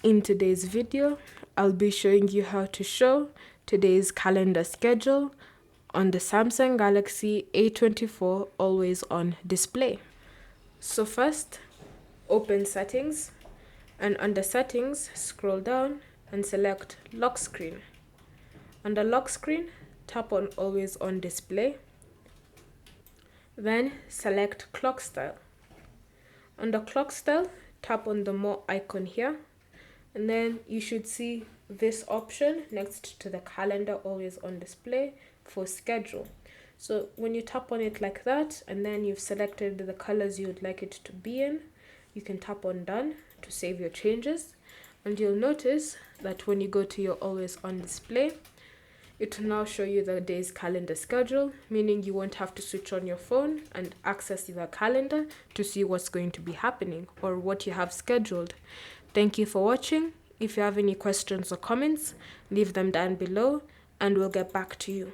In today's video, I'll be showing you how to show today's calendar schedule on the Samsung Galaxy A24 always on display. So first, open settings, and under settings, scroll down and select lock screen. Under lock screen, tap on always on display. Then select clock style. Under clock style, tap on the more icon here, and then you should see this option next to the calendar always on display for schedule. So when you tap on it like that, and then you've selected the colors you would like it to be in, you can tap on done to save your changes. And you'll notice that when you go to your always on display, it will now show you the day's calendar schedule, meaning you won't have to switch on your phone and access the calendar to see what's going to be happening or what you have scheduled. Thank you for watching. If you have any questions or comments, leave them down below and we'll get back to you.